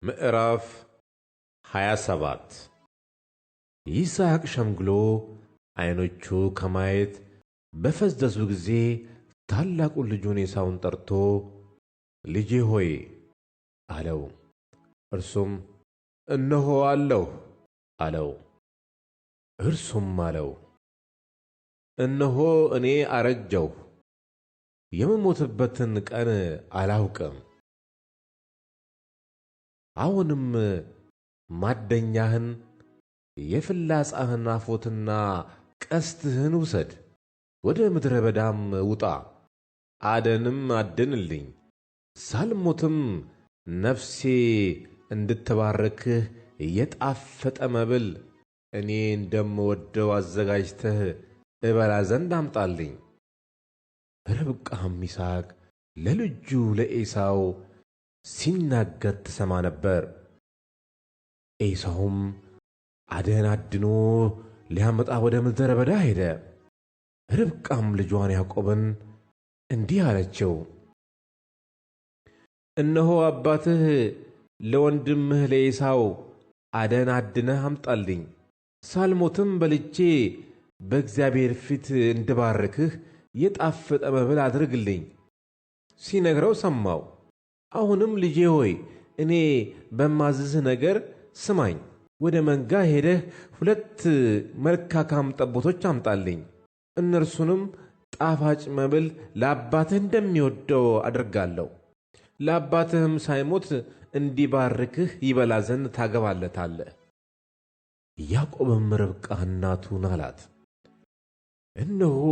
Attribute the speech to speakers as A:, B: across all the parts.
A: ምዕራፍ 27 ይስሐቅ ሸምግሎ ዓይኖቹ ከማየት በፈዘዙ ጊዜ ታላቁን ልጁን ኤሳውን ጠርቶ ልጄ ሆይ አለው። እርሱም እነሆ አለሁ አለው። እርሱም አለው እነሆ እኔ አረጀሁ፣ የምሞትበትን ቀን አላውቅም። አሁንም ማደኛህን የፍላጻህን አፎትና ቀስትህን ውሰድ፣ ወደ ምድረ በዳም ውጣ፣ አደንም አድንልኝ። ሳልሞትም ነፍሴ እንድትባርክህ የጣፈጠ መብል እኔ እንደምወደው አዘጋጅተህ እበላ ዘንድ አምጣልኝ። ርብቃም ይስሐቅ ለልጁ ለኤሳው ሲናገር ትሰማ ነበር። ኤሳውም አደን አድኖ ሊያመጣ ወደ ምድረ በዳ ሄደ። ርብቃም ልጇን ያዕቆብን እንዲህ አለችው፣ እነሆ አባትህ ለወንድምህ ለኤሳው አደን አድነህ አምጣልኝ፣ ሳልሞትም በልቼ በእግዚአብሔር ፊት እንድባርክህ የጣፈጠ መብል አድርግልኝ። ሲነግረው ሰማው። አሁንም ልጄ ሆይ እኔ በማዝዝህ ነገር ስማኝ። ወደ መንጋ ሄደህ 2 መልካካም ጠቦቶች አምጣልኝ። እነርሱንም ጣፋጭ መብል ለአባትህ እንደሚወደው አድርጋለሁ። ለአባትህም ሳይሞት እንዲባርክህ ይበላ ዘንድ ታገባለታለህ። ያዕቆብም ርብቃ እናቱን አላት፣ እነሆ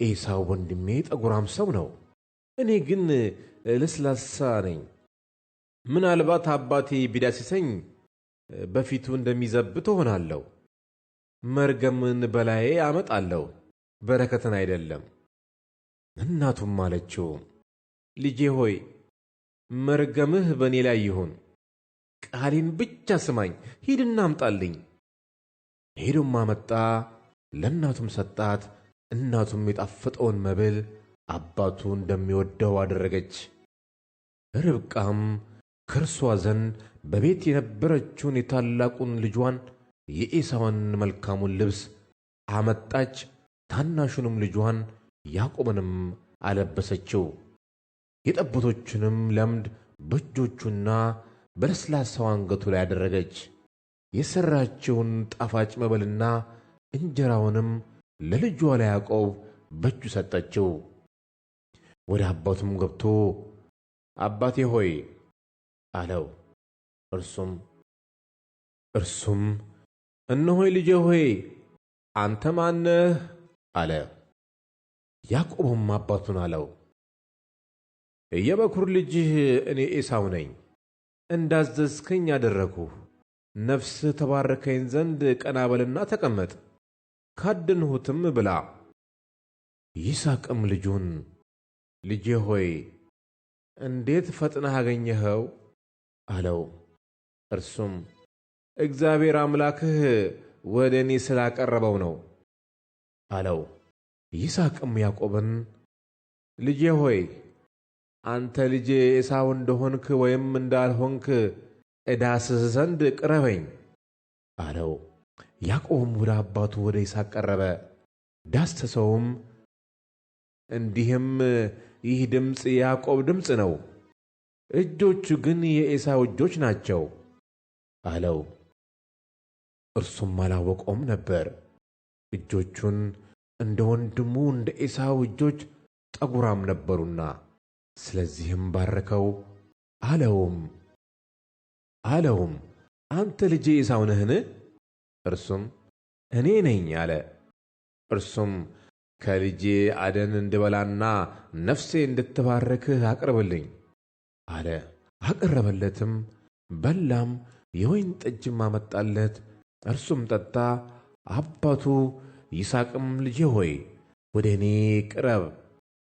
A: ኤሳው ወንድሜ ጠጕራም ሰው ነው፣ እኔ ግን ለስላሳ ነኝ። ምናልባት አባቴ ቢዳስሰኝ በፊቱ እንደሚዘብት እሆናለሁ። መርገምን በላዬ አመጣለሁ፣ በረከትን አይደለም። እናቱም አለችው፣ ልጄ ሆይ መርገምህ በእኔ ላይ ይሁን፣ ቃሌን ብቻ ስማኝ፣ ሂድና አምጣልኝ። ሄዶም አመጣ፣ ለእናቱም ሰጣት። እናቱም የጣፈጠውን መብል አባቱ እንደሚወደው አደረገች። ርብቃም ከእርሷ ዘንድ በቤት የነበረችውን የታላቁን ልጇን የኤሳውን መልካሙን ልብስ አመጣች። ታናሹንም ልጇን ያዕቆብንም አለበሰችው። የጠቦቶቹንም ለምድ በእጆቹና በለስላሳው አንገቱ ላይ አደረገች። የሠራችውን ጣፋጭ መብልና እንጀራውንም ለልጇ ለያዕቆብ በእጁ ሰጠችው። ወደ አባቱም ገብቶ አባቴ ሆይ አለው። እርሱም እነሆኝ ልጄ ሆይ አንተ ማን ነህ አለ። ያዕቆብም አባቱን አለው፣ የበኵር ልጅህ እኔ ኤሳው ነኝ። እንዳዘዝከኝ አደረግሁ። ነፍስህ ተባረከኝ ዘንድ ቀና በልና ተቀመጥ፣ ካደንሁትም ብላ። ይስሐቅም ልጁን ልጄ ሆይ እንዴት ፈጥነህ አገኘኸው አለው። እርሱም እግዚአብሔር አምላክህ ወደ እኔ ስላቀረበው ነው አለው። ይስሐቅም ያዕቆብን ልጄ ሆይ አንተ ልጄ ኤሳው እንደሆንክ ወይም እንዳልሆንክ እዳስስ ዘንድ ቅረበኝ አለው። ያዕቆብም ወደ አባቱ ወደ ይስሐቅ ቀረበ፣ ዳሰሰውም። እንዲህም ይህ ድምፅ የያዕቆብ ድምፅ ነው፣ እጆቹ ግን የኤሳው እጆች ናቸው አለው። እርሱም አላወቀውም ነበር፣ እጆቹን እንደ ወንድሙ እንደ ኤሳው እጆች ጠጕራም ነበሩና። ስለዚህም ባረከው። አለውም አንተ ልጄ ኤሳው ነህን? እርሱም እኔ ነኝ አለ። እርሱም ከልጄ አደን እንድበላና ነፍሴ እንድትባረክህ አቅርብልኝ አለ። አቀረበለትም፣ በላም፣ የወይን ጠጅም አመጣለት። እርሱም ጠጣ። አባቱ ይስሐቅም ልጄ ሆይ ወደ እኔ ቅረብ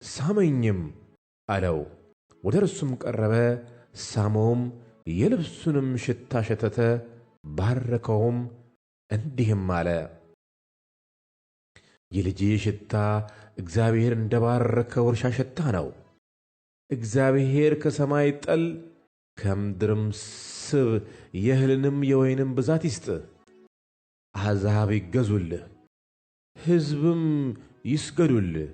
A: ሳመኝም አለው። ወደ እርሱም ቀረበ፣ ሳመውም፣ የልብሱንም ሽታ ሸተተ፣ ባረከውም፣ እንዲህም አለ፣ የልጄ ሽታ እግዚአብሔር እንደ ባረከው እርሻ ሽታ ነው። እግዚአብሔር ከሰማይ ጠል ከምድርም አስብ፣ የእህልንም የወይንም ብዛት ይስጥህ። አሕዛብ ይገዙልህ፣ ሕዝብም ይስገዱልህ።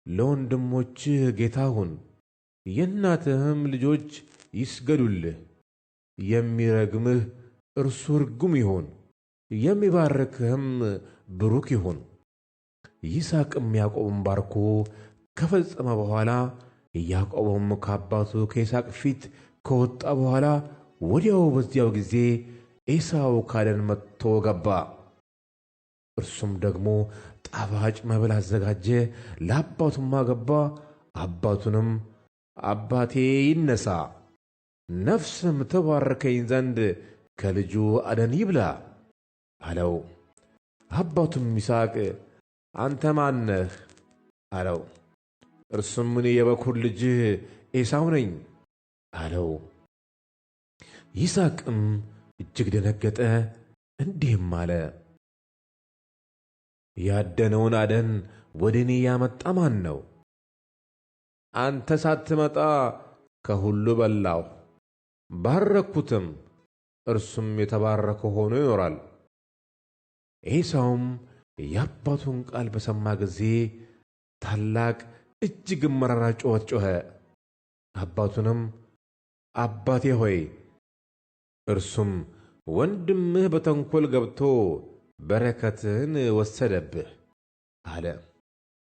A: ለወንድሞችህ ጌታ ሁን፣ የእናትህም ልጆች ይስገዱልህ። የሚረግምህ እርሱ ርጉም ይሁን፣ የሚባርክህም ብሩክ ይሁን። ይስሐቅም ያዕቆብን ባርኮ ከፈጸመ በኋላ ያዕቆብም ከአባቱ ከይስሐቅ ፊት ከወጣ በኋላ ወዲያው በዚያው ጊዜ ኤሳው ካደን መጥቶ ገባ። እርሱም ደግሞ ጣፋጭ መብል አዘጋጀ፣ ለአባቱም አገባ። አባቱንም አባቴ ይነሣ፣ ነፍስም ተባርከኝ ዘንድ ከልጁ አደን ይብላ አለው። አባቱም ይስሐቅ አንተ ማን ነህ አለው። እርሱም እኔ የበኩር ልጅህ ኤሳው ነኝ አለው። ይስሐቅም እጅግ ደነገጠ፣ እንዲህም አለ፣ ያደነውን አደን ወደ እኔ ያመጣ ማን ነው? አንተ ሳትመጣ ከሁሉ በላሁ፣ ባረኩትም፣ እርሱም የተባረከ ሆኖ ይኖራል። ኤሳውም የአባቱን ቃል በሰማ ጊዜ ታላቅ እጅግም መራራ ጩኸት ጮኸ። አባቱንም አባቴ ሆይ፣ እርሱም ወንድምህ በተንኰል ገብቶ በረከትህን ወሰደብህ አለ።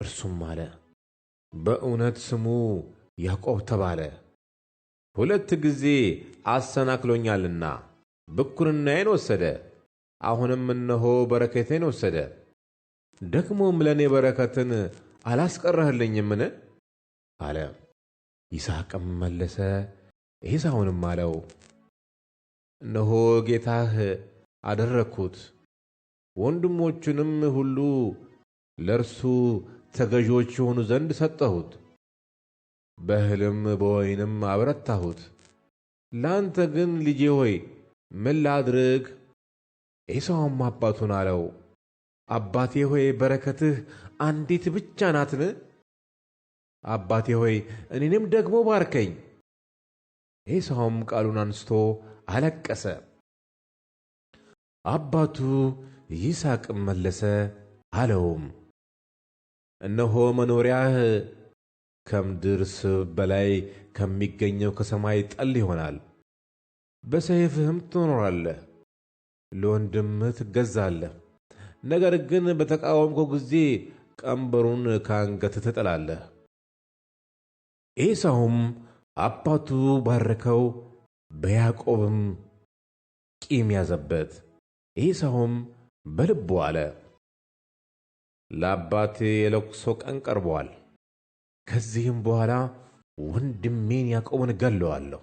A: እርሱም አለ፣ በእውነት ስሙ ያዕቆብ ተባለ፣ 2 ጊዜ አሰናክሎኛልና ብኵርናዬን ወሰደ። አሁንም እነሆ በረከቴን ወሰደ። ደግሞም ለእኔ በረከትን አላስቀረህልኝምን አለ። ይስሐቅም መለሰ ኤሳውንም አለው፣ እነሆ ጌታህ አደረግሁት፣ ወንድሞቹንም ሁሉ ለእርሱ ተገዦች የሆኑ ዘንድ ሰጠሁት፣ በእህልም በወይንም አበረታሁት። ለአንተ ግን ልጄ ሆይ ምን ላድርግ? ኤሳውም አባቱን አለው፣ አባቴ ሆይ በረከትህ አንዲት ብቻ ናትን? አባቴ ሆይ እኔንም ደግሞ ባርከኝ። ኤሳውም ቃሉን አንስቶ አለቀሰ። አባቱ ይስሐቅም መለሰ አለውም፣ እነሆ መኖሪያህ ከምድር ስብ በላይ ከሚገኘው ከሰማይ ጠል ይሆናል። በሰይፍህም ትኖራለህ፣ ለወንድምህ ትገዛለህ። ነገር ግን በተቃወምከው ጊዜ ቀንበሩን ከአንገትህ ትጥላለህ። ኤሳውም አባቱ ባረከው፣ በያዕቆብም ቂም ያዘበት። ኤሳውም በልቡ አለ፣ ለአባቴ የለቅሶ ቀን ቀርቦአል። ከዚህም በኋላ ወንድሜን ያዕቆብን እገለዋለሁ።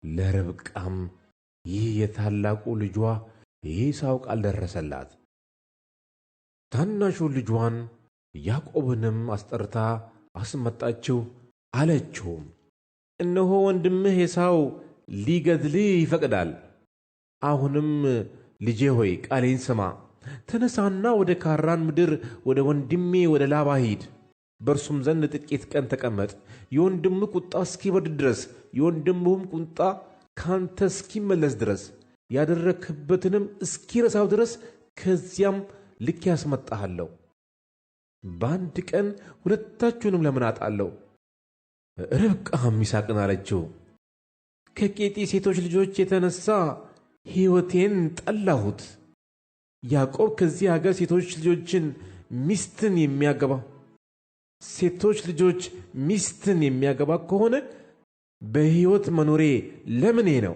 A: ለርብቃም ይህ የታላቁ ልጇ የኤሳው ቃል ደረሰላት። ታናሹ ልጇን ያዕቆብንም አስጠርታ አስመጣችው፣ አለችውም፣ እነሆ ወንድምህ ኤሳው ሊገድልህ ይፈቅዳል። አሁንም ልጄ ሆይ ቃሌን ስማ። ተነሳና ወደ ካራን ምድር ወደ ወንድሜ ወደ ላባ ሂድ። በእርሱም ዘንድ ጥቂት ቀን ተቀመጥ። የወንድምህ ቁጣ እስኪበርድ ድረስ፣ የወንድምህም ቁጣ ካንተ እስኪመለስ ድረስ፣ ያደረግህበትንም እስኪረሳው ድረስ ከዚያም ልኬ ያስመጣሃለሁ። በአንድ ቀን ሁለታችሁንም ለምን አጣለሁ? ርብቃም ይስሐቅን አለችው፣ ከኬጢ ሴቶች ልጆች የተነሣ ሕይወቴን ጠላሁት። ያዕቆብ ከዚህ አገር ሴቶች ልጆች ሚስትን የሚያገባ ከሆነ በሕይወት መኖሬ ለምኔ ነው?